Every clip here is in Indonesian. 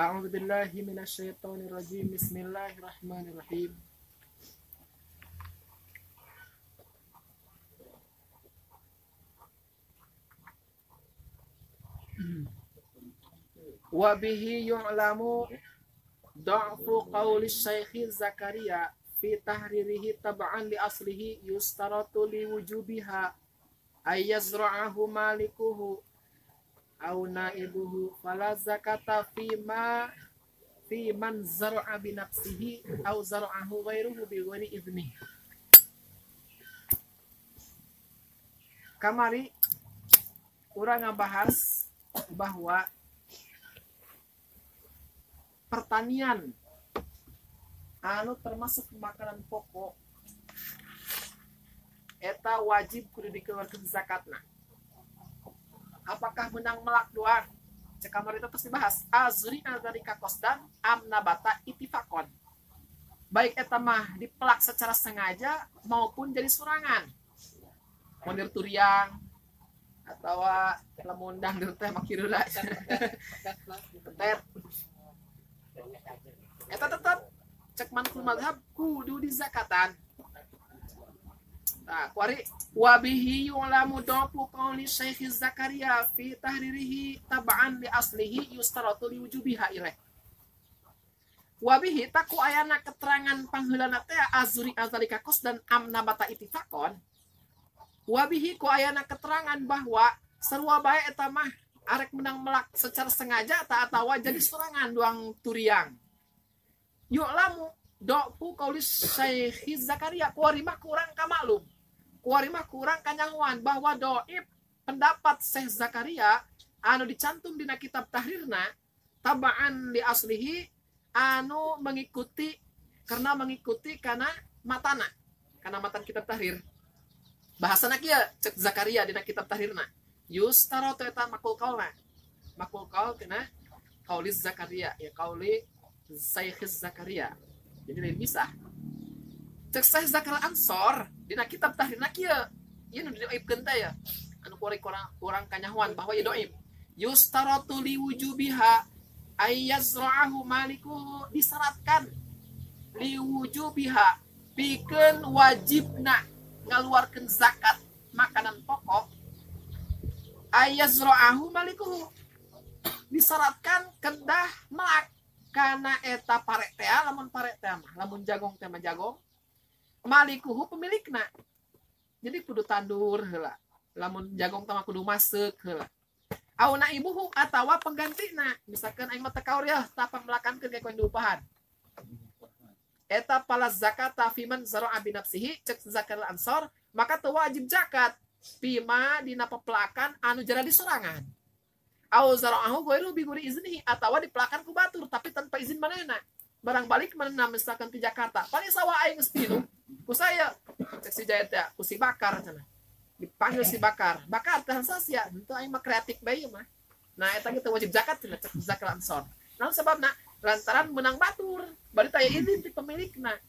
A'udzubillahi minasyaitonirrajim. Bismillahirrahmanirrahim. Wa bihi yu'lamu da'fu qawli Syekh Zakaria fi tahririhi tab'an li aslihi yustaratu li wujubiha ayazra'ahu malikuhu aw naibuhu fala zakata fi man zar'a bi nafsihi aw zar'ahu ghairuhu bi ghairi idzni. Kamari urang ngabahas bahwa pertanian anu termasuk makanan pokok eta wajib kudu dikeluarkan zakatna. Apakah menang melak doang? Cek kamar itu terus dibahas. Azuri dari kakosdan amnabata itifakon. Baik eta mah dipelak secara sengaja maupun jadi surangan. Mondir turiang atau lamun dangdut teh makirula. Teter. Eta tetap cek mantul mazhab kudu dizakatan. Nah, kuari wabihi yulamu dopu qawli Syekh Zakaria fi tahririhi tab'an li aslihi yustaratu li wujubiha ilaih. Wabihi taku ayana keterangan pangheulana teh azuri azalika kos dan amnabata itifakon. Wabihi ku ayana keterangan bahwa sarua bae eta mah arek menang melak secara sengaja tak atawa jadi surangan doang turiang. Yulamu dopu qawli Syekh Zakaria kuari mah kurang kamaklum. Kuari mah kurang kanyahuan bahwa doib pendapat Syekh Zakaria anu dicantum dina kitab tahrirna tabaan li aslihi anu mengikuti karena matana karena matan kitab tahrir bahasana kieu cek Zakaria dina kitab tahrirna yustaratu eta makul qaulna makul qaul kana qauli Zakaria ya qauli Syekh Zakaria jadi lain bisa cek Syekh Zakaria Ansor dina kitab tahrirna kieu ieu nu dioibkeun teh ya anu kurang kanyahuan bahwa ieu doib yustaratu li wujubiha ayyazra'ahu malikuhu disyaratkan li wujubiha pikeun wajibna ngaluarkeun zakat makanan pokok ayyazra'ahu malikuhu disyaratkan kedah melak kana eta parek teh lamun parek teh mah lamun jagong teh mah jagong malikuhu pemilikna jadi kudu tandur heula lamun jagong teh kudu masuk heula auna ibuhu atawa penggantina misalkan aing mah teu kaur ya tapang melakankeun ke koin diupahan eta pala zakata fiman zara'a bi nafsihi cek zakat ansor maka teu wajib zakat pima dina pepelakan anu jara disorangan au zara'ahu ghairu bi ghairi iznihi atawa dipelakan ku batur tapi tanpa izin manehna barang balik mana misalkan di Jakarta paling sawah aing geus tilu ku saya cek si Jayat ya ku si Bakar cenah dipanggil si Bakar teh sasia henteu aing mah kreatif bae mah nah eta kitu wajib zakat cenah cek zakat ansor naon sebabna lantaran menang batur bari taya izin ti pemilikna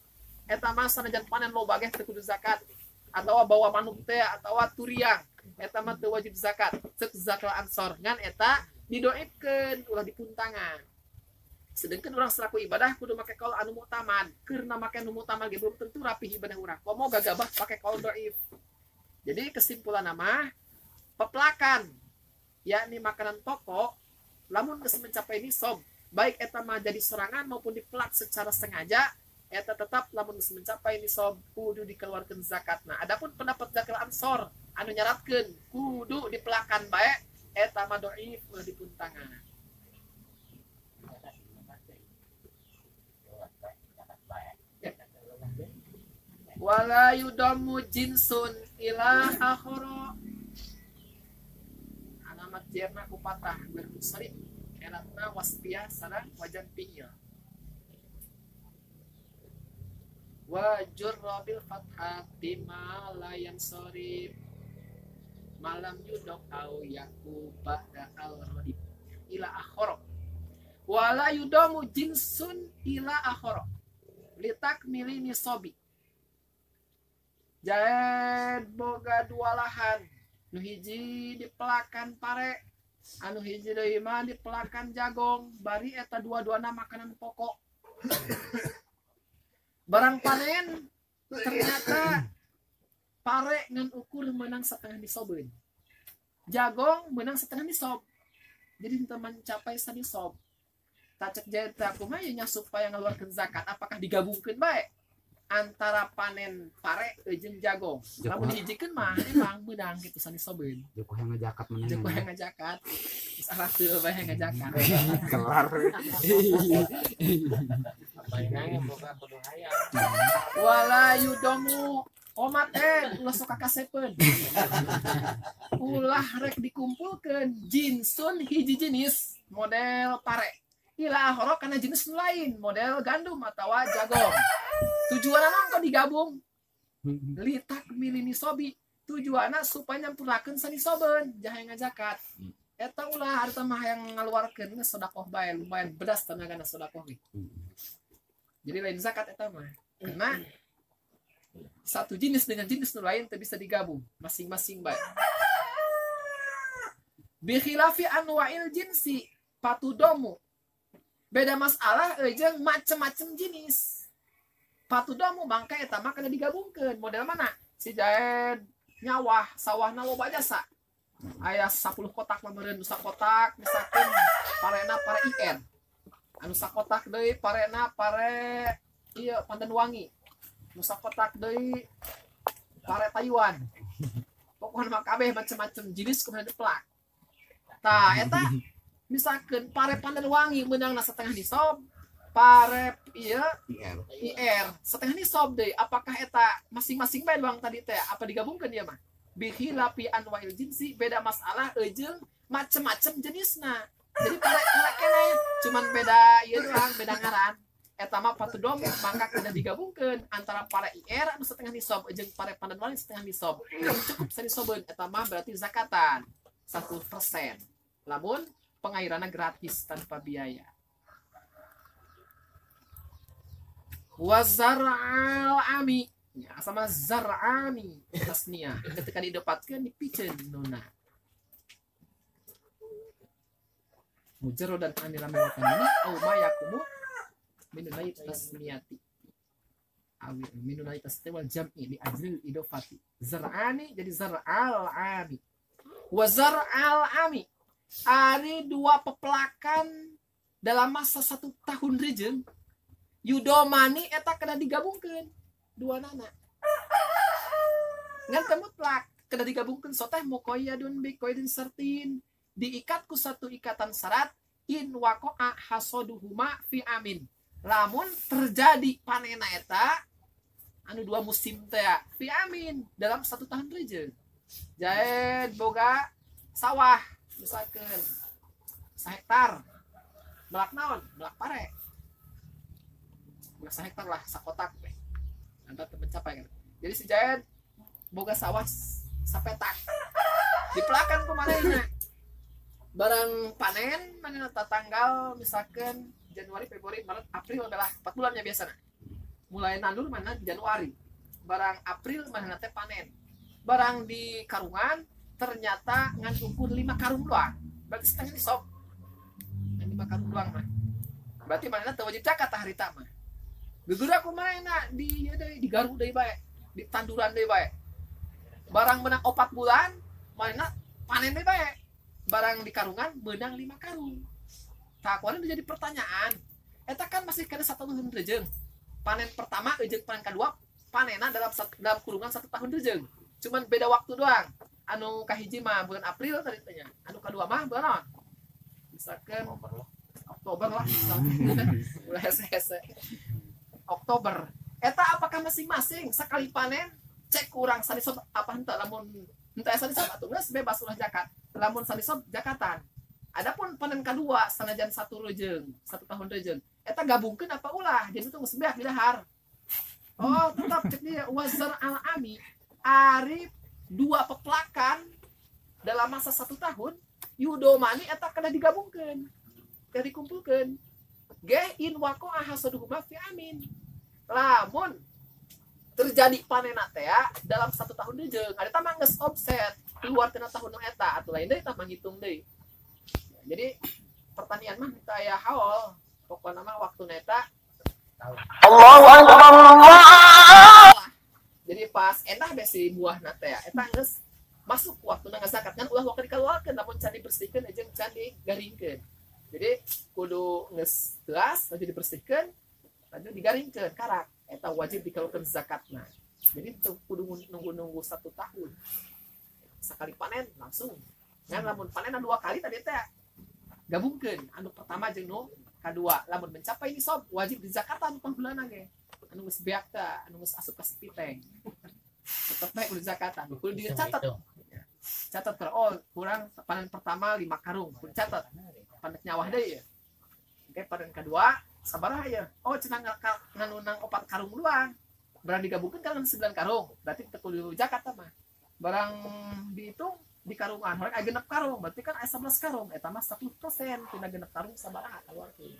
eta mah sanajan panen loba ge teu kudu zakat atawa bawa manuk teh atawa turiang eta mah teu wajib zakat cek zakat ansor ngan eta didoepkeun ulah dipuntangan sedangkan orang selaku ibadah kudu make kaul anu mu'tamad keurna make anu mu'tamad ge belum tentu rapih ibadah urang komo gagabah pakai kaul dhaif jadi kesimpulan nama pepelakan yakni makanan pokok lamun geus mencapai nisab baik eta mah jadi serangan maupun dipelak secara sengaja eta tetap lamun geus mencapai nisab kudu dikeluarkeun zakatna adapun pendapat zakat ansor anu nyaratkeun kudu dipelakan bae eta mah dhaif ulah dipuntangan. Wala yudamu jinsun ila akhara alamat jerna kupatah bermusrif elatna wasbiyah sareng wajan fi'il wa jurra bil fathati ma la yansarif malam yudok au yaku ba'da al radib ila akhara wala yudamu jinsun ila akhara litakmili nisabi Jaed boga dua lahan nu hiji dipelakan pare anu hiji deui mah dipelakan jagong bari eta dua-duana makanan pokok. Barang panen ternyata pare ngan ukur menang setengah nisobeun. Jagong menang setengah nisob. Jadi teu mencapai sanisob. Tacek jeta kumaha nya supaya ngaluarkeun zakat apakah digabungkeun bae antara panen pare jeung jagong. Lamun dihijikeun mah emang meunang kitu sanisobeun. Joko yang ngejakat menang. Joko yang ngajakat. Salah teu bae yang ngajakat. Kelar. Mainannya boga kudu hayang. Wala yudomu omat ulah sok kasepeun. Ulah rek dikumpulkeun jinsun hiji jenis model pare. Ila horok karena jenis lain model gandum atau jagong. Tujuanna naon digabung? Litak milini sobi. Tujuanna supaya nyampurnakeun sanisobeun jahe ngajakat. Eta ulah harta mah yang ngaluarkeun sedekah bae lumayan bedas tenagana sedekah ge. Jadi lain zakat eta mah. Karena satu jenis dengan jenis lain teu bisa digabung, masing-masing bae. Bi khilafi anwa'il jinsi patudomu. Beda masalah jeung macem-macem jenis. Patudomu mangka eta mah kana digabungkeun. Model mana? Si jaed nyawah, sawahna loba jasa. Aya 10 kotak mah meureun kotak misalkan parena pare IR. Anu sakotak deui parena pare ieu Pandan Wangi. Nu sakotak deui pare Taiwan. Pokokna mah kabeh macem-macem jenis kumaha diplak. Tah eta misalkan pare Pandan Wangi menangna setengah nisob, pare ieu IR setengah nisob deui. Apakah eta masing-masing bae doang tadi teh apa digabungkeun ieu mah? Bihilapi anwa'il jinsi beda masalah jeung macem-macem jenisna. Jadi pare kena cuman beda ieu doang, beda ngaran. Eta mah patudom maka kada digabungkeun antara pare IR anu setengah nisob jeung pare Pandan Wangi setengah nisob. Cukup sanisobeun eta mah berarti zakatan 1%. Lamun pengairannya gratis tanpa biaya. Wazar'al ami ya, sama zar'ani tasniah ketika didapatkan dipiceun nona. Mujarrad dan anil amwatan ini au ma yakumu minunai tasniyati. Awi minunai tasniya wal jam'i li ajlil idofati. Zar'ani jadi zar'al ami. Wazar'al ami ari dua pepelakan dalam masa 1 tahun rejeun yudomani eta kada digabungkeun dua nana ngan teu mutlak kada digabungkeun soteh muqayyadun bi qaidin sartin diikat ku satu ikatan syarat in waqa'a hasaduhuma fi amin lamun terjadi panena eta anu dua musim teh fi amin dalam 1 tahun rejeun jaed boga sawah misalkan 1 hektar belak naon belak pare belak 1 hektar lah sakotak deh anda mencapai kan jadi si jayan boga sawah sapetak dipelakan kumanehna barang panen mana tanggal misalkan Januari Februari Maret April adalah 4 bulannya biasanya mulai nandur mana Januari barang April mana teh panen barang di karungan ternyata ngan ukur 5 karung doang berarti setengah nisob 5 karung doang mah berarti mana teu wajib zakat harita mah gegeura kumaha di ieu deui di garu deui bae di tanduran deui bae barang menang 4 bulan mana panen deui bae barang di karungan menang 5 karung tah kumaha jadi pertanyaan eta kan masih kada 1 tahun rejeung panen pertama jeung panen kedua panena dalam kurungan 1 tahun rejeung cuman beda waktu doang anu kahiji mah bulan April tadi tanya anu kedua mah bulan naon misalkan Oktober lah mulai hese Oktober eta apakah masing-masing sekali panen cek kurang sanisob apa henteu lamun henteu sanisob atuh geus bebas ulah zakat lamun sanisob zakatan adapun panen kedua sanajan 1 rejeung 1 tahun rejeung eta gabungkeun apa ulah jadi itu geus beak di dahar oh tetap cek dia wazar al ami ari 2 pepelakan dalam masa 1 tahun yudomani eta kada digabungkeun kada dikumpulkeun ge in waqa'a hasaduhuma fi amin lamun terjadi panena teh dalam 1 tahun deui jeung ada tah mah geus offset keluar tina tahun eta atuh lain deui tah manghitung deui Jadi pertanian mah kita ya haul pokoknya mah waktu neta Allahu Akbar Allah. jadi pas endah besi buah nate ya eta geus masuk waktu nang zakat kan ulah waktu dikeluarkeun namun can dibersihkeun jeung can digaringkeun jadi kudu geus teuas lalu dibersihkeun lalu digaringkeun karak eta wajib dikeluarkeun zakatna jadi teu kudu nunggu 1 tahun sekali panen langsung kan lamun panen 2 kali tadi teh gabungkeun anu pertama jeung nu kadua lamun mencapai nisab wajib dizakatan pangbulanna ge anu geus beak teh anu geus asup ka piteng tetep bae kudu zakatan kudu dicatat catat kalau oh kurang panen pertama 5 karung kudu catat panen nyawah deui ya oke panen kedua sabaraha ya oh cenah nganunang 4 karung doang barang digabungkeun kan 9 karung berarti teu kudu zakat mah barang dihitung di karungan horeng aya 6 karung berarti kan aya 11 karung eta mah 10% tina 6 karung sabaraha keluarkeun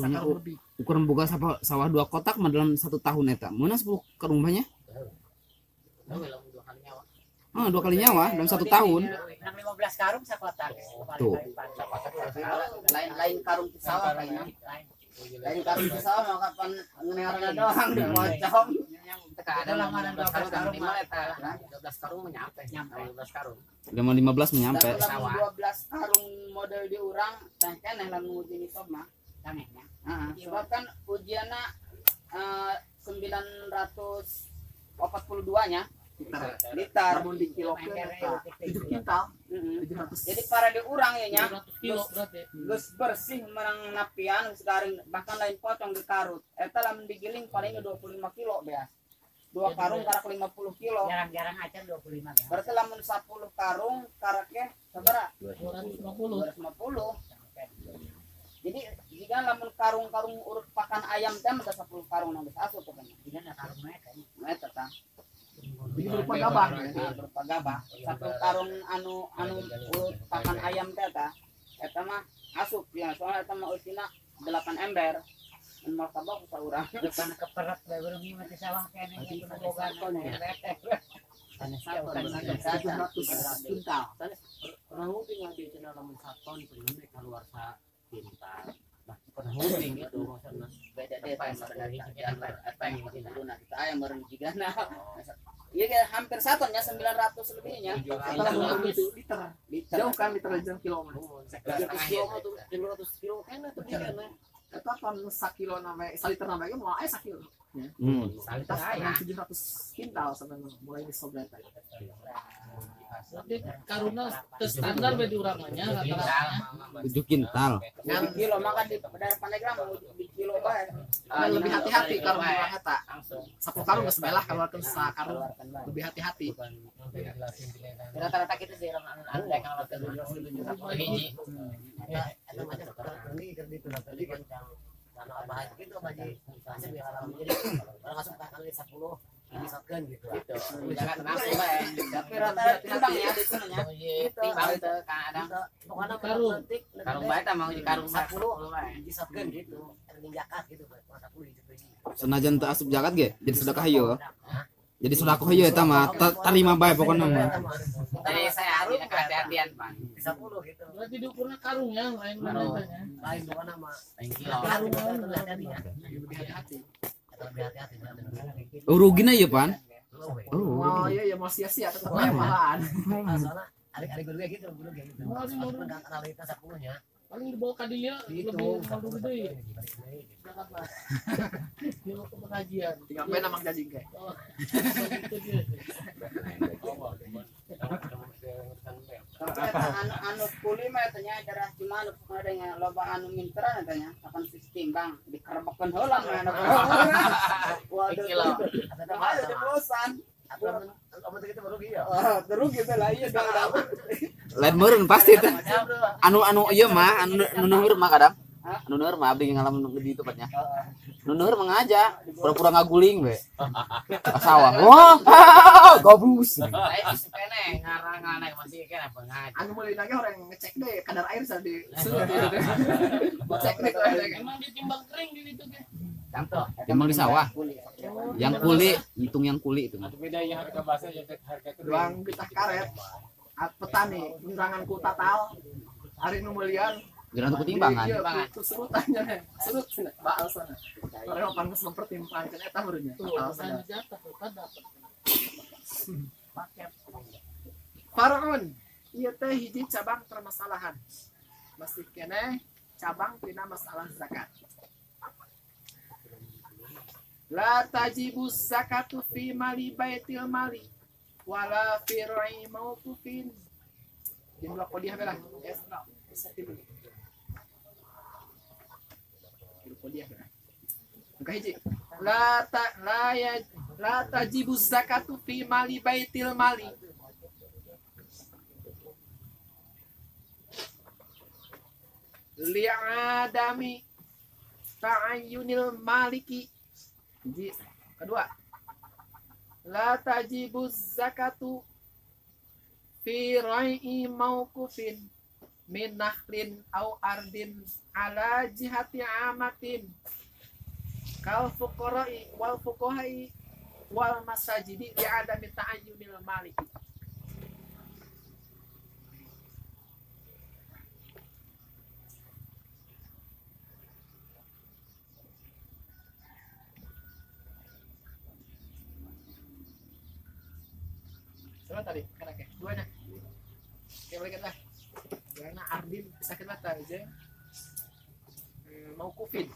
sakarung lebih Ukuran boga sawah 2 kotak mah dalam 1 tahun eta. Mana 10 karung banyak? Ah, 2 kali nyawa dalam 1 tahun. 15 karung sakotak. Tuh. Lain karung sawah kayaknya. Lain karung sawah mah kapan ngenerana doang dimocong. Ada lamaran 12 karung eta. 12 karung menyampe 12 karung. 15 menyampe. Lamun 12 karung model diurang teh keneh lamun uji nisab mah. Tanehnya. Heeh. Sebab kan ujianna 942 nya liter. lamun dikilokeun eta 7 kintal 700 Jadi para diurang ya nya. 200 kilo berarti. Geus bersih menang napian geus garing bahkan lain potong di karut. Eta lamun digiling paling 25 kilo beas. 2 karung karak 50 kilo. Jarang-jarang aja 25 ya. Berarti lamun 10 karung karaknya sabaraha? 250. 250. Jadi jika lamun karung-karung urut pakan ayam teh mah 10 karung nang geus asup pokoknya. Tidak ada karung mereka. Eta tah. Jadi berupa gabah Nah, berupa gabah. 1 karung anu urut pakan ayam teh tah. Eta mah asup ya, soalnya eta mah usina 8 ember. Mun martabak ka urang. Depan keperat bae urang ieu mah sawah keneh ieu kudu boga tanah sawah kan 700 kintal pernah nguping di channel lamun 1 ton pengen keluar sa pintar. Nah, pernah nguping itu maksudna Beda deh dari apa yang dulu kita ayam bareng jigana. Iya kayak hampir 1 ton ya 900 lebihnya. lamun itu liter jauh kan liter jeung kilo mah 100 kilo tuh 200 kilo kan tuh digana. eta kan 1 kilo name 1 liter name ge moal aya 1 kilo Salita kita aya. 700 kintal sebenarnya mulai nisab eta Tapi karuna standar bae di urang nya rata-rata 7 kintal. Yang kilo maka di dari Pandeglang di kilo bae. lebih hati-hati kalau urang eta 10 karung geus bae lah keluarkeun sakarung lebih hati-hati Rata-rata kita sih orang andai kalau ke 7 hiji. Eta mah ini kerdi tuh tadi kan karena abah gitu baji hasil biar alam jadi orang masuk kali 10 ini sotkeun gitu. Jangan nafsu bae. Tapi rata-rata timbangnya di sananya. Timbang teu kadang pokona karung bae tah mau di karung 10 di sotkeun gitu. Terning zakat gitu 10 gitu. Senajan teu asup zakat ge, jadi sedekah ieu. Jadi sedekah ieu eta mah tarima bae pokona mah. Jadi saya hati-hatian, Pak. 10 gitu. berarti diukurnya karungnya lain mananya. Lain bukan nama. Lain kilo. Karung lebih hati-hati Lebih hati-hati. Oh, rugina ieu pan. oh iya ya mau sia-sia tetep aya malahan Soalnya adik-adik gue gitu, gue gitu. Enggak analitas 10-nya. Paling dibawa ka dieu Gitu. lebih kalau gede. Jakarta. Dia mau ke pengajian. tinggal bae namang jajing kayak Oh, gitu dia. Tapi eta anu kuli mah eta nya darah cuma anu ada yang loba anu minteran eta nya akan timbang dikerebekeun heula mah anu. Waduh. Kilo. Ayo debosan. Kamu gitu baru gitu. Terus gitu lah iya dong. Lain meureun pasti teh. Anu ieu mah anu nuhur mah kadang. Anu nuhur mah abdi ngalaman di tempatnya. Nu nuhur mah ngaja, pura-pura ngaguling we. Sawah. Wah, gabus. Saya sih kene ngarang-ngarang masih kene pengaji. anu mulai lagi orang ngecek deh kadar air saya di cek deh Emang ditimbang kering di situ teh. Contoh. Emang di sawah. Yang kuli, hitung yang kuli itu mah. Beda ya harga bahasa ya harga doang kita karet petani pengurangan ku total Hari nu mulian Geura untuk pertimbangan. iya itu surutannya nih surut cenah baal sana orang pantas mempertimbangkan eta meureunnya alasan paket Faraun ieu teh hiji cabang permasalahan masih keneh cabang tina masalah zakat la tajibu zakatu fi mali baitil mali wala fi ra'i mawqufin jumlah qodiah belah esra setilu qodiah belah muka hiji la tajibu zakatu fi mali baitil mali li'adami ta'ayyunil maliki. Kedua, la tajibu zakatu fi rai'i mawqufin min nakhlin au ardin ala jihati amatin kal fuqara'i wal fuqahai wal masajidi li'adami ta'ayyunil maliki. Coba tadi, kan oke. Dua nya. Oke, boleh kita. Karena Ardin sakit mata aja. Mau kufin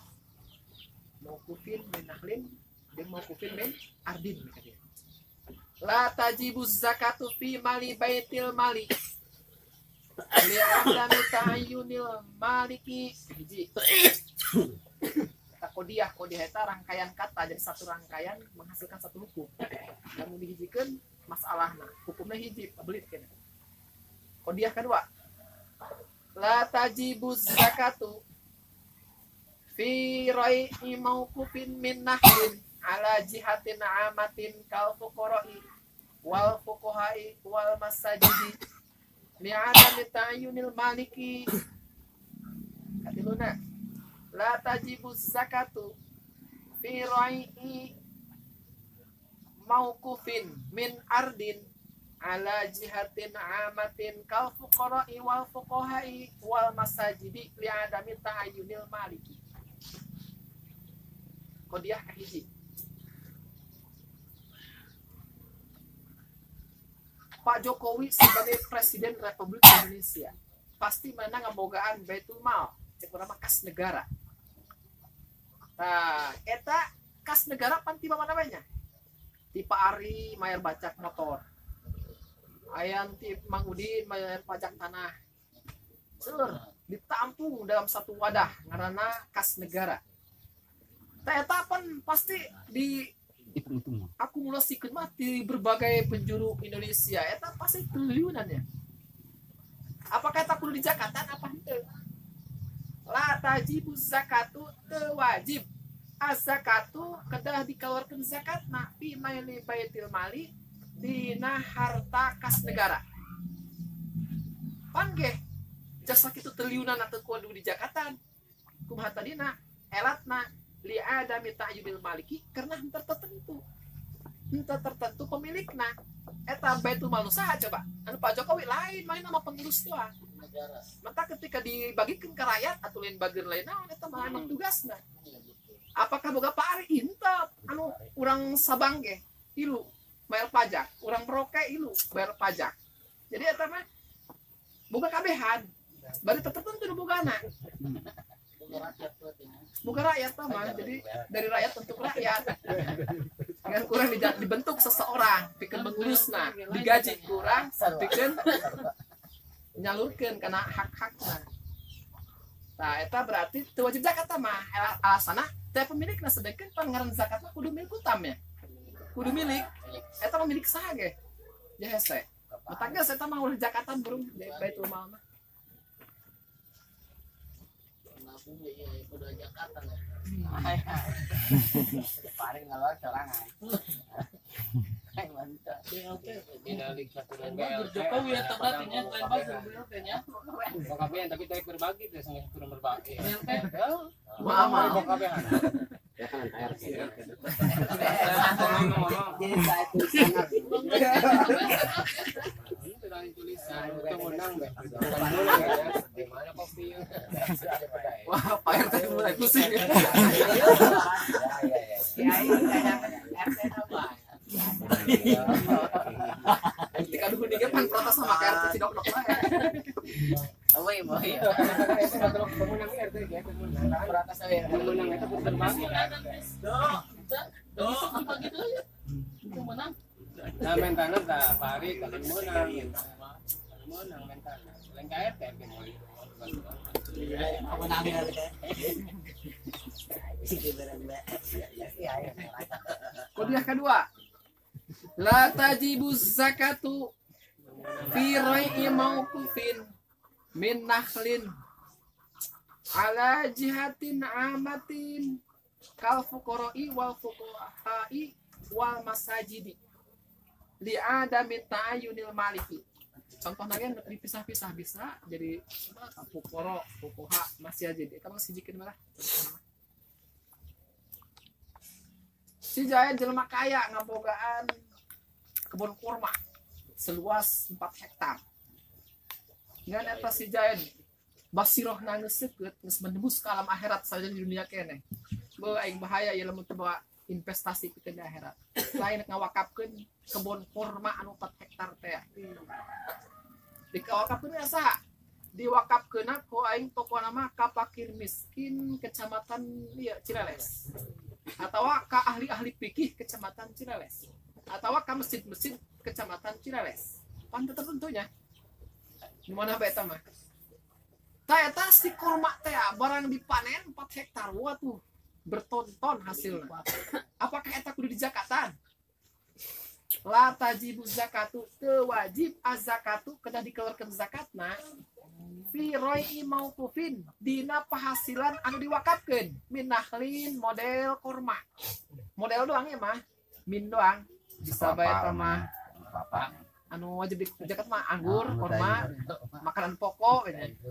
min nahlin dan mau kufin min Ardin mereka dia. La tajibu zakatu fi mali baitil mali. Li'adami ta'ayyunil maliki. Hiji. Kodiah eta rangkaian kata jadi satu rangkaian menghasilkan satu hukum. Yang dihijikeun masalahna hukumnya hiji belit kena. Kodiah kedua la tajibu zakatu fi rai'i mawqufin min nahlin ala jihatin amatin kal fuqara'i wal fuqahai wal masajidi li'adami ta'ayyunil maliki. Katiluna la tajibu zakatu fi rai'i mauqufin min ardin ala jihatin amatin kal fuqara'i wal fuqahai wal masajidi li'adami ta'ayyunil maliki. Kodiah kahiji. Pak Jokowi sebagai Presiden Republik Indonesia pasti mana ngabogaan Baitul Mal cek urang kas negara. Nah, eta kas negara pan tiba mana banyak? Ti Pak Ari mayar bajak motor. Ayam ti Mang Udin mayar pajak tanah. Seueur ditampung dalam satu wadah ngaranna kas negara. Tah eta pan pasti di akumulasikan mah di berbagai penjuru Indonesia. Eta pasti triliunannya. Apakah eta kudu di Jakarta apa henteu? La tajibu zakatu teu wajib. Az-zakatu kedah dikeluarkan zakatna fi mali baitil mali dina harta kas negara. Pan ge jasa kitu triliunan atau kudu di Jakarta. Kumaha tadina elatna li adami ta'yubil maliki karena henteu tertentu pemilikna. Eta baitul mal saha coba? Anu Pak Jokowi lain main sama pengurus doang. Maka ketika dibagikan ke rakyat atau lain bagian lain naon eta mah emang tugasna. Apakah boga Pak Ari henteu anu urang Sabang ge ilu bayar pajak, urang Merauke ilu bayar pajak. Jadi eta mah boga kabehan. Bari tertentu nu bogana. Bukan rakyat mah, jadi dari rakyat untuk rakyat. Dengan kurang dibentuk seseorang, bikin mengurusna, digaji kurang, bikin nyalurkan karena hak-hakna. Nah, eta berarti teu wajib zakat mah. Alasana teh pemilikna sedengkeun pangaran zakat mah kudu milik utam ya. Kudu milik. Eta mah milik saha ge? Ya hese. Matangga eta mah ulah zakatan burung di Baitul Mal mah. Kudu zakatan ya. Paling ngalor sorangan. Mantap. Jokowi ya berarti nya lain bahasa nya. Bokabean tapi teh berbagi teh sangat kurang berbagi. Mama Bokabean. Ya kan air. Jadi saya tulisan Tulisan itu menang deh. Wah, Pak RT mulai pusing. Kiai kayak RT apa? Ketika dulu nih kan protes sama RT tidak nok lah. Oh iya, oh iya. Pemenang RT ya, pemenang. Protes saya. Pemenang itu berbagi. Apa gitu ya? Itu menang. Nah, mentanan tak Pari tak menang. Menang mentanan. Selain KRT Pemenang RT. Kuliah kedua. La tajibuz zakatu fi rai'i mawqufin min nakhlin ala jihatin amatin kal fuqara'i wal fuqaha'i wal masajidi li adami ta'ayyunil maliki. Contoh nanya dipisah-pisah bisa jadi fuqara, fuqaha, masjid. Itu mah sijikin malah. Si Jayan jelema kaya ngabogaan kebun kurma seluas 4 hektar. Ngan eta si Jayan basirohna geus seukeut geus menembus ke alam akhirat saja di dunia kene. Beuh aing bahaya ya lamun teu bawa investasi pikeun di akhirat. Lain ngawakapkeun kebun kurma anu 4 hektar teh. Dikawakapkeun asa? Diwakapkeunna ku aing pokona mah ka fakir miskin kecamatan ieu Cireles. Atau ka ahli-ahli fikih kecamatan Cireles. Atau ke masjid-masjid kecamatan Cireles. Pantai tertentunya. Di mana bae eta mah? Tah eta si kurma teh barang dipanen 4 hektar. Waduh, berton-ton hasilnya. Apakah eta kudu dijakatan? La tajibu zakatu, teu wajib az-zakatu kedah dikeluarkeun zakatna. Fi rai'i mauqufin, dina penghasilan anu diwakafkeun. Min nahlin model kurma. Model doang ya mah. Min doang. Bisa bae eta mah anu wajib dijakat mah anggur, kurma, makanan pokok gitu.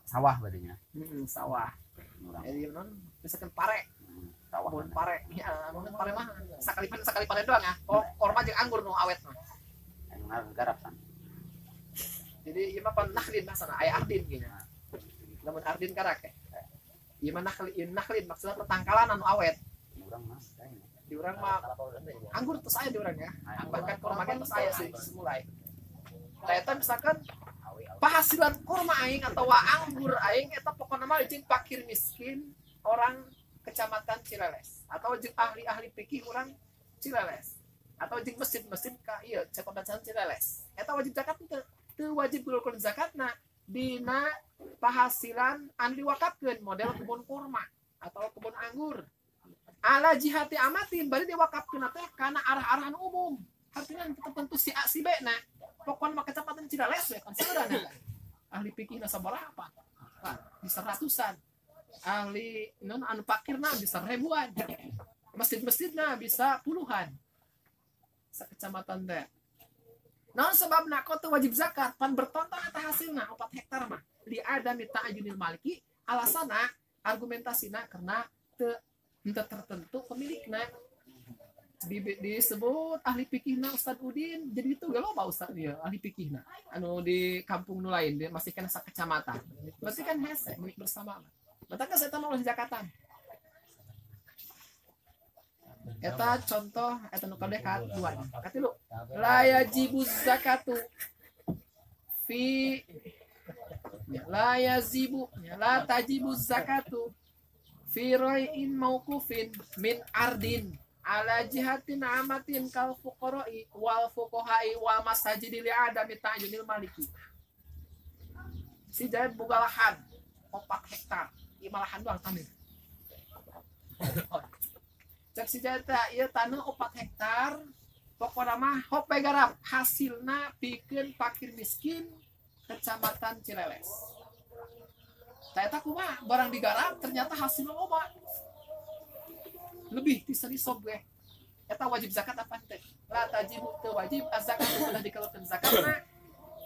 Sawah berarti nya. Sawah. Jadi non misalkan pare. Sawah. Bon pare. Ya, mun pare mah sakali panen doang ya. Oh, kurma jeung anggur nu awet mah. Yang garap san. Jadi ieu mah nahlin masana aya ardin gitu. Lamun ardin karak ya. Ieu mah nahlin maksudna tetangkalan anu awet. Urang mah Di urang mah anggur terus aya di urang ya. Bahkan kurma kan terus aya sih semulai. Nah, eta misalkan penghasilan kurma aing atau anggur aing eta pokona mah jeung fakir miskin orang kecamatan Cireles atau jeung ahli-ahli fikih urang Cireles atau jeung masjid-masjid ka ieu kecamatan Cireles. Eta wajib zakat teu wajib keluarkeun zakatna dina penghasilan anu diwakafkeun model kebun kurma atau kebun anggur. Ala jihati amatin bari diwakafkeun teh kana arah-arahan umum. Artinya tertentu si A si B na. Pokoknya mah kecamatan Cireles we kan saudara. Ahli fikihna sabaraha? Nah, bisa ratusan. Ahli non anu fakirna bisa ribuan. Masjid-masjidna bisa puluhan. Sakecamatan teh. Naon sebabna kau teu wajib zakat pan bertonton eta hasilna 4 hektar mah. Li adami ta'ayyunil maliki alasana argumentasina karena teu tertentu pemilikna. Disebut ahli fikihna Ustad Udin jadi itu gak loba Ustad dia ahli fikihna anu di kampung nu lain dia masih kan sakecamatan masih kan hese milik bersama mata ka saya tahu zakatan eta contoh eta nu kadeh ka dua katilu la yajibuz zakatu fi la yazibu la tajibuz zakatu fi rai'in mauqufin min ardin ala jihatin amatin kal fuqara'i wal fuqaha'i wal masajidi li adami ta'yunil maliki. Si Jayan boga lahan 4 hektar. Ieu lahan doang taneuh. Cek si Jayan teh ieu taneuh 4 hektar. Pokona mah hope garap hasilna pikeun fakir miskin kecamatan Cireles. Tah eta kumaha barang digarap ternyata hasilna loba. Lebih di sob gue. Eta wajib zakat apa teh? La tajibu teu wajib az-zakat sudah dikeluarkeun zakatna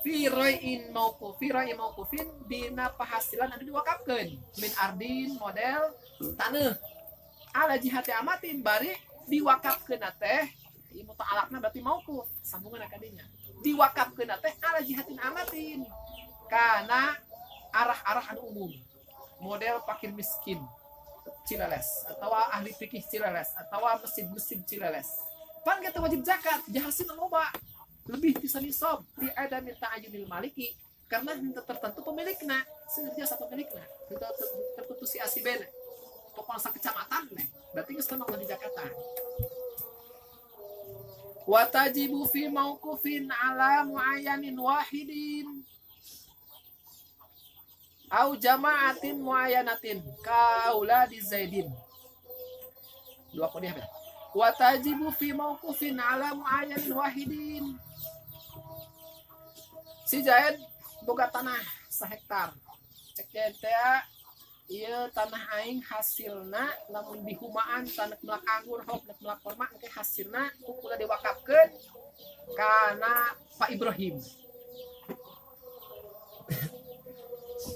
fi rai'in mauqufin dina penghasilan anu diwakafkeun min ardin model taneuh ala jihati amatin bari diwakafkeun teh ieu muta'alaqna berarti mauquf sambungan ka dinya diwakafkeun teh ala jihatin amatin kana arah-arah anu umum model fakir miskin Cileles atau ahli fikih Cileles atau mesin Cileles pan kita wajib zakat jahasin loba lebih bisa nisab di ada minta ajunil maliki karena tertentu pemiliknya sengaja satu pemiliknya kita tertentu si asiben pokoknya sak kecamatan nih berarti geus tenang di Jakarta wa tajibu fi mauqufin ala muayyanin wahidin au jama'atin muayyanatin kaula di Zaidin dua kode apa wa tajibu fi mauqufin ala muayyanin wahidin si Zaid boga tanah 1 hektar cek teh ieu tanah aing hasilna lamun dihumaan tanah melak anggur hok melak korma engke hasilna kula diwakafkeun kana Pak Ibrahim.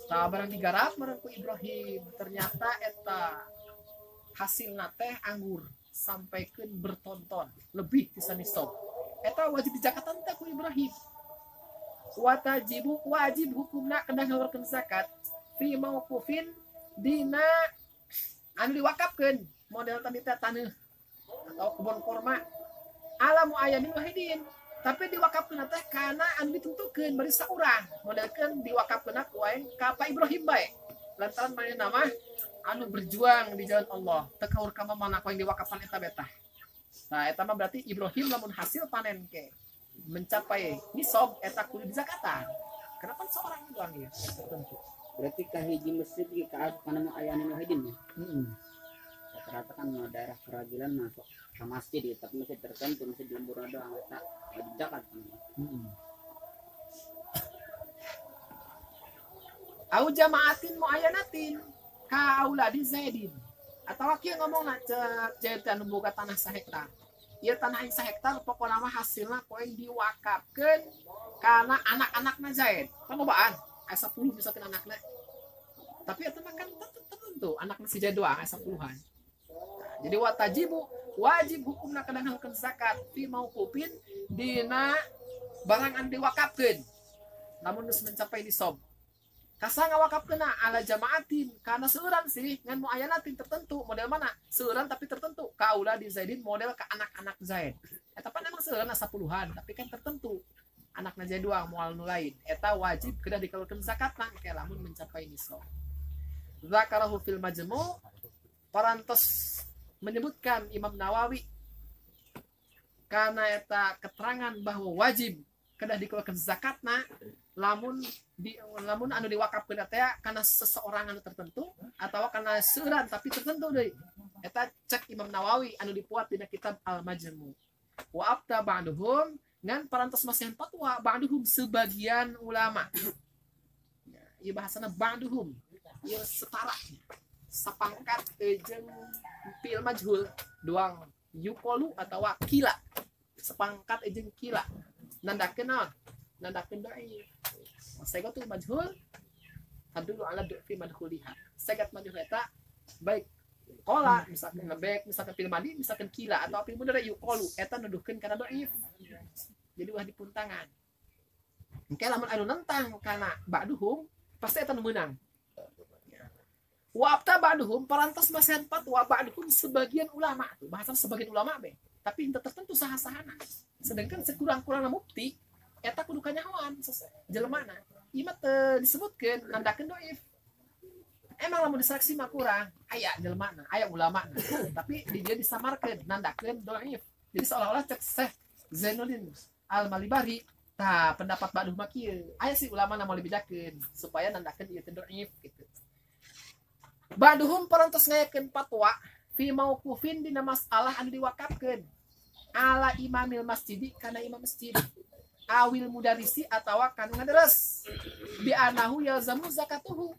Tah barang digarap barang ku Ibrahim ternyata eta hasilna teh anggur sampaikeun bertonton lebih bisa nisab eta wajib dijakatan teh ku Ibrahim. Wajib hukumna kedah ngaluarkeun zakat fi mauqufin dina anu diwakafkeun model tadi teh taneuh atau kebun korma ala muayyanin wahidin tapi diwakafkeun teh kana anu ditentukeun bari saurang modelkeun diwakafkeun ku aing ka Pak Ibrahim bae lantaran manehna mah anu berjuang di jalan Allah teu kaur ka mana ku yang diwakafkan eta betah. Nah eta mah berarti Ibrahim lamun hasil panen ke mencapai nisab eta kudu dizakatan. Kenapa seorang doang ya? Tentu. Berarti kahiji masjid ge kaasup kana muayyanin wahidin ya. Rata-rata kan daerah keragilan masuk ke masjid ya, tapi masjid tertentu masjid di lembur doang eta wajib zakat. Au jama'atin muayyanatin ka auladi Zaidin. Atawa kieu ngomongna cek Zaid anu boga tanah 1 hektar. Ieu tanah yang 1 hektar pokona mah hasilna poe diwakafkeun kana anak-anakna Zaid. Kan lobaan, aya 10 misalkan anakna. Tapi eta mah kan tertentu anakna si Zaid doang aya 10-an. Nah, jadi wajib hukumna kadang ngalukeun zakat fi mauqufin dina barang anu diwakafkeun. Namun geus mencapai nisab. Kasa ngawakafkeunna ala jama'atin kana seueuran sih ngan muayyanatin tertentu model mana seueuran tapi tertentu kaula di Zaidin model ke anak-anak Zaid eta pan emang seueuran 10-an tapi kan tertentu anakna Zaid doang moal nu lain eta wajib kedah dikeluarkeun zakatna ke lamun mencapai nisab. Zakarahu fil majmu' parantos menyebutkan Imam Nawawi karena eta keterangan bahwa wajib kedah dikeluarkeun zakatna lamun anu diwakafkeun teh kana seseorang anu tertentu atau kana seueuran tapi tertentu deui eta cek Imam Nawawi anu dipuat dina kitab Al-Majmu'. Wa afta ba'duhum ngan parantos masihan fatwa ba'duhum sebagian ulama. Ieu bahasana ba'duhum ieu setara sapangkat jeung fi'il majhul doang yuqalu atawa kila sepangkat jeung kila nandakeun naon nandakeun dhaif. Segat tu majhul tadulu ala fi madkhuliha. Segat majhul eta baik qala misalkan baik misalkan fil madi misalkan kila atau fil mudhari yuqalu eta nuduhkeun kana dhaif. Jadi wah dipuntangan. Engke lamun anu nentang kana ba'duhum pasti eta nu meunang. Wa abta ba'duhum parantos masihan fatwa ba'duhum sebagian ulama tuh bahasan sebagian ulama be tapi henteu tertentu saha-sahana. Sedangkan sekurang-kurangna mufti eta kudu kanyahoan jelemana ieu mah teu disebutkeun nandakeun dhaif. Emang lamun diseleksi mah kurang aya jelemana aya ulamana tapi di dia disamarkeun nandakeun dhaif. Jadi seolah-olah cek Syekh Zainuddin Al-Malibari tah pendapat baduh mah kieu aya sih ulama mau dibedakeun supaya nandakeun ieu teh dhaif gitu. Baduhum parantos ngayakeun fatwa fi mauqufin dina masalah anu diwakafkeun ala imamil masjidi kana imam masjid awil mudarisi atawa kanu ngaderes bi anahu yalzamu zakatuhu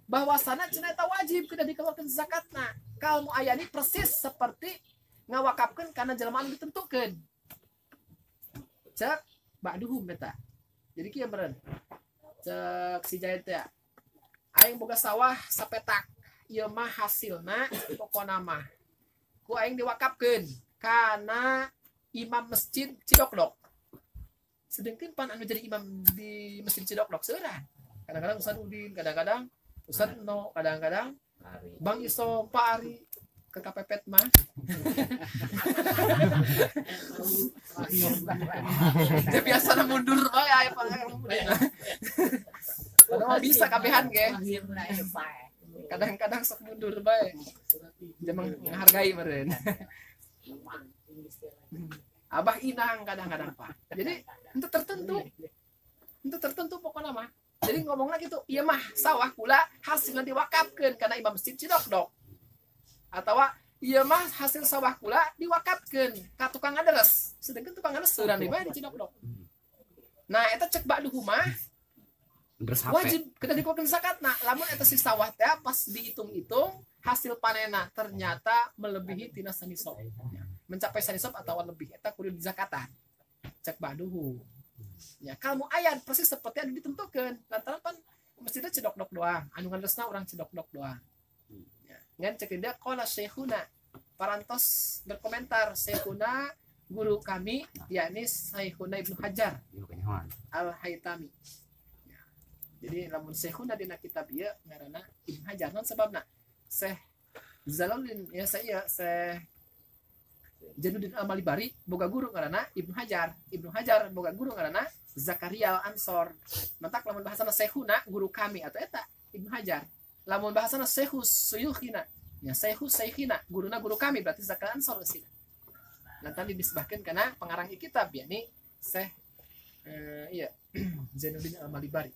bahwasana cenah eta wajib kedah dikeluarkeun zakatna kal muayyani persis seperti ngawakafkeun kana jelema anu ditentukeun cek ba'duhum eta. Jadi kieu beureun cek si Zaid teh aing boga sawah sapetak ieu mah hasilna pokona mah ku aing diwakafkeun kana imam masjid Cidokdok. Sedangkan pan anu jadi imam di Masjid Cidokdok seueuran. Kadang-kadang Ustaz Udin, kadang-kadang Ustad no kadang-kadang Bang iso Pak Ari ke KPPet mah. Dia biasa na mundur bae aya padahal bisa kabehan ge. Kadang-kadang sok mundur bae. Dia menghargai meureun. Abah inang kadang-kadang Pak. Jadi itu tertentu pokoknya mah. Jadi ngomongnya gitu, iya mah sawah kula hasilnya diwakafkeun karena imam masjid Cidokdok. Atau iya mah hasil sawah kula diwakafkeun ka tukang ngaderes. Sedangkan tukang ngaderes seureun di di Cidokdok. Nah, eta cek bakduhu mah wajib kada dikeluarkeun zakat. Nah, lamun eta si sawah teh pas dihitung-hitung hasil panenna ternyata melebihi tina sanisab. Mencapai sanisab atau lebih eta kudu dizakatan. Cek bakduhu. Ya, kalau mau ayat persis seperti yang ditentukan. Lantaran pan masjidnya Cidokdok doang, anu ngaresna orang Cidokdok doang. Ya, ngan cek dia qala syekhuna. Parantos berkomentar syekhuna guru kami yakni Syekhuna Ibnu Hajar Al-Haytami. Ya. Jadi lamun syekhuna dina kitab ieu ngaranna Ibnu Hajar non sebabna Syekh Zalaluddin ya saya Syekh Jainuddin Al-Malibari boga guru ngaranna Ibnu Hajar. Ibnu Hajar boga guru ngaranna Zakaria Al-Ansor. Mantak lamun bahasana Syekhuna guru kami atau eta Ibnu Hajar. Lamun bahasana Syekhus Suyukhina ya Syekhus Syekhina guruna guru kami berarti Zakaria Al-Ansor sih. Nanti disebahkeun kana pengarang kitab yakni Syekh Jainuddin Al-Malibari.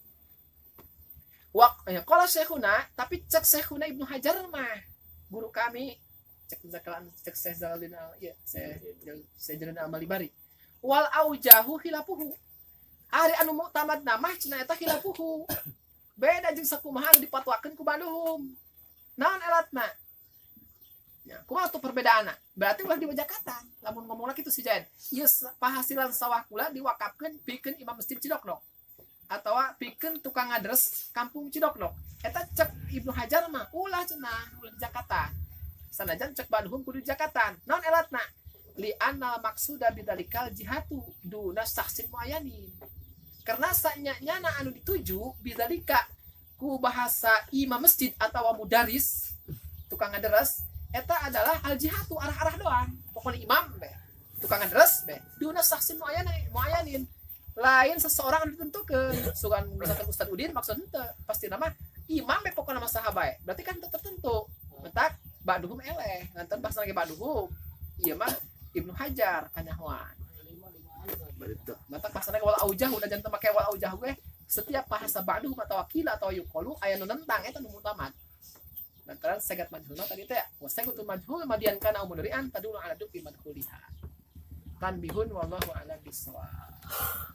Ya qala Syekhuna tapi cek Syekhuna Ibnu Hajar mah guru kami cek Syekh Zalaluddin Jainuddin Al-Malibari wal aujahu khilafuhu ari anu mu'tamad namah cenah eta khilafuhu beda jeung sakumaha anu dipatwakeun ku Bandung naon elatna ya kumaha tuh perbedaanna berarti ulah diwajakatan lamun ngomongna kitu si Jain ieu penghasilan sawah kula diwakafkeun pikeun imam masjid Cidokdok atau pikeun tukang ngadres kampung Cidokdok eta cek Ibnu Hajar mah ulah cenah ulah jakatan sanajan cek Bandung kudu jakatan naon elatna li anna maksuda bidzalikal jihatu duna saksin muayyanin karena sanyanya anu dituju bidzalika ku bahasa imam masjid atau mudaris tukang ngaderes eta adalah al jihatu arah-arah doang pokoknya imam be tukang ngaderes be duna saksin muayyanin lain seseorang anu ditentukeun sugan misalkan Ustaz Udin maksud henteu pasti nama imam be pokokna mah saha bae berarti kan tertentu mentak Bakduhum eleh, nanti bahasa lagi Bakduhum. Iya mah Ibnu Hajar kanyahoan. Mata bahasa lagi wal aujah udah jangan make wal aujah gue. Setiap bahasa Bakduhum atau wakila atau yuqalu aya nu nentang eta nu mutamad. Lantaran segat majhulna tadi teh wasagutul majhul madian kana umudrian tadulu ala duki madhuliha. Tanbihun wallahu a'lam bissawab.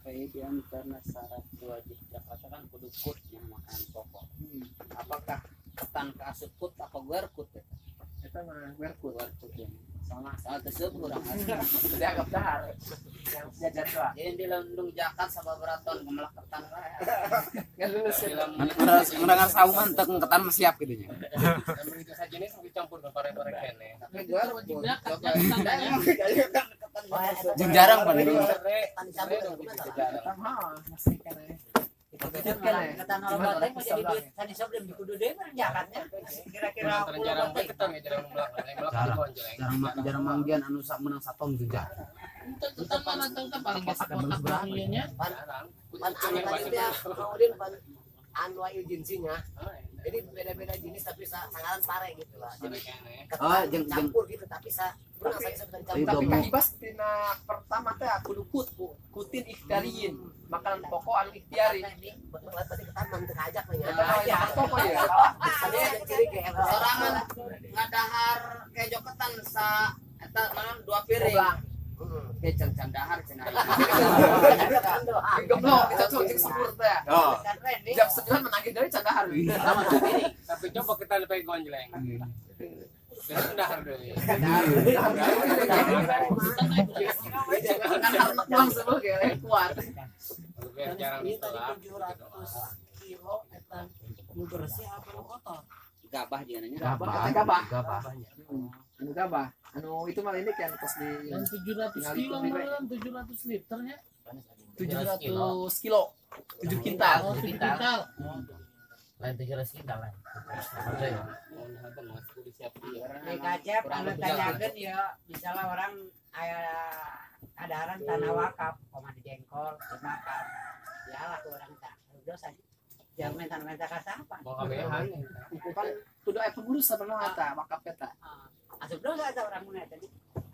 Baik di antara syarat wajib zakat kan kudu kut yang makan pokok. Apakah ketan ke asup kut apa guerkut ya? Eta mah guerkut ya. Sama saat tersebut kurang sudah agak dahar yang jajan doang. Jadi di lendung zakat sababaraha ton gemelak ketan wae. Enggak lulus ya. Mendengar sauman teu ketan mah siap gitu nya. Namun itu saja ini sampai campur ke pare-pare kene. Tapi guerkut Jeung jarang pan itu. Masih kene. Ketan orang teh mau jadi duit tadi sebelum dikudu deui mah jakatnya. Kira-kira jarang bae ketang ya jarang belak. Jarang manggian anu sak menang saton jeung jarang. tetap mana tetap paling kotak beraninya. Pan tadi dia kemudian anu jinsinya. Jadi beda-beda jenis tapi sangaran pare gitu lah. Jadi ketan campur gitu tapi tapi kahibas tina pertama teh kudu kutin ikhtariin makanan pokok anu ikhtiari betul tadi ketan mantep ajak nya. Ya pokok ya. Ada ciri kayak sorangan ngadahar kejo ketan sa eta naon 2 piring. Keceng candahar cenah. Goblok kita tuh jeung sepur teh. Jam 9 menagih deui candahar. Tapi coba kita lebih gonjleng. Candahar deui. Kan harus pulang sebel ge kuat. Jarang ditolak. 700 kilo eta nu bersih apa nu kotor? Gabah jeung nya. Gabah. Anu gabah. Anu itu malah ini kan pas di Yang 700 kilo malam 700 liternya. 700 kilo. 7 kintal. Oh, 7 kintal. lain 700 kita lah. Di kacep anu tanyakeun ya misalnya orang aya adaran tanah wakaf koma di jengkol dimakan. Ya lah urang tah. Dosa. Jangan minta kasapa. Mau kabehan. Kan kudu aya pengurus sabenerna eta wakaf eta. Asup dosa eta urang mun eta.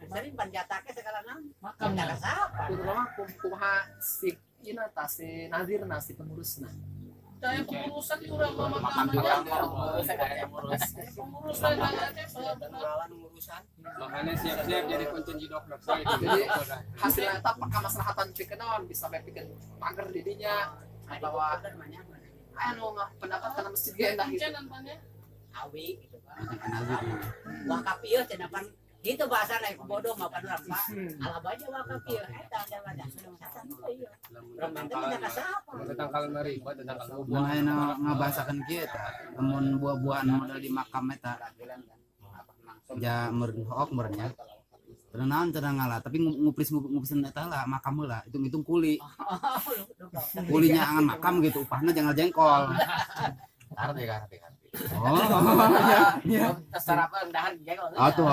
Sering panjatake segala naon. Makam da kasapa. Kudu mah kumaha si ina tah si nazirna si pengurusna. Saya pengurusan kurang mau Makan makan kurang pengurusan. Makanya siap-siap jadi kunci dokter saya. Jadi hasilnya eta kamaslahatan pikeun naon bisa bae pikeun pager di dinya atau anu pendapat kana masjid ge endah gitu. Awi gitu kan. Wakaf ieu cenah pan gitu bahasa lain bodoh mah pan urang Pak. Alah baja wakaf ieu eta ada sedang sasan ieu. Romantis da kasapa. Tentang kalmari, buat tentang kalmari. mun ayeuna ngabahasakeun kieu eta lamun buah-buahan model di makam eta ja meureun hook meureun nya teu naon teu ngalah tapi nguprisan eta lah makam heula hitung-hitung kuli kulinya angan makam gitu upahna jangan jengkol Arti. oh ya Terserah apa rendahan jengkol. atuh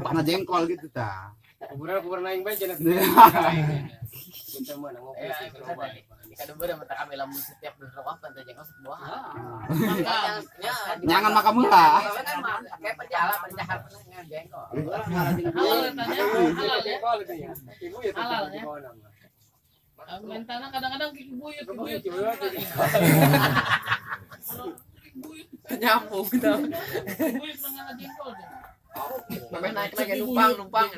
upahna jengkol gitu tah Kuburan naik bae cenah. Kita mah ngopi sih kalau bae. Kada beurang mata kami lamun setiap berdoa pantai jengkol sebuah. nyangan makam heula Kan mah kayak penjala penjahat dengan jengkol. Halal tanya, halal ya. Kalau itu ya. Ibu ya Halal, ya. di mana, Mbak? Mentana kadang-kadang kibuyut. Nyambung gitu. Kibuyut mengalah jengkol. Sampai naik lagi numpang.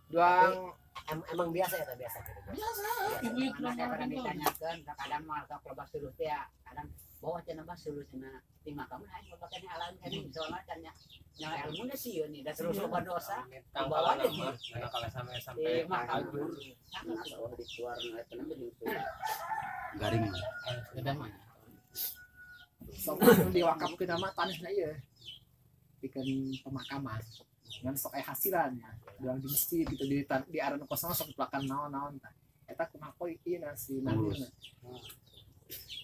Doang Emang biasa ya biasa. Kibuyut Mana mengalah kadang jengkol. ditanyakeun kadang mah kalau bas dulu teh kadang bawa cenah bas dulu cenah di makam aing bakal alam kan soalnya kan nya ilmu nya sieun nih da terus loba dosa Tangkalan mah kalau sampai di makam. garing Sudah mah. sok diwakafkeun nama tanahna ieu. Pikeun pemakaman. Ngan sok aya hasilannya. Doang di masjid gitu di arena kosong sok diplakan naon-naon tah. Eta kumaha poe ieu si nazirna.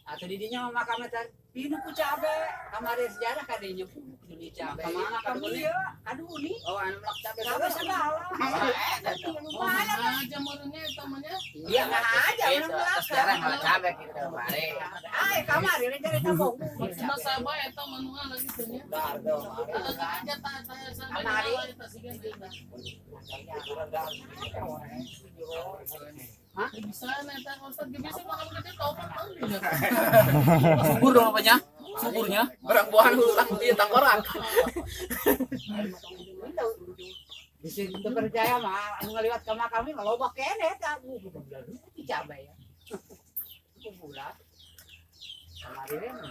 Atau di dinya mah makam eta pinu ku cabe kamari sejarah kadinya pinu di cabe. Makam ieu kaduni. Oh, anu melak cabe Cabe segala. Mana aja meureunnya eta mah nya. Iya nggak aja Itu sejarah ngalah cabe gitu kemarin. Ay, kamari ini jadi tabung. Maksudna sabah eta manual lagi teh nya. Aja tah sampai ngalah eta sigan deuna. Hah? Bisa eta Ustaz ge bisa makan gede topan teh. subur dong apanya suburnya Orang buahan hutang ieu tangkorak. Bisa itu percaya mah anu ngaliwat ka makam ieu loba kene eta di cabe ya. Itu bulat. Kamari ini.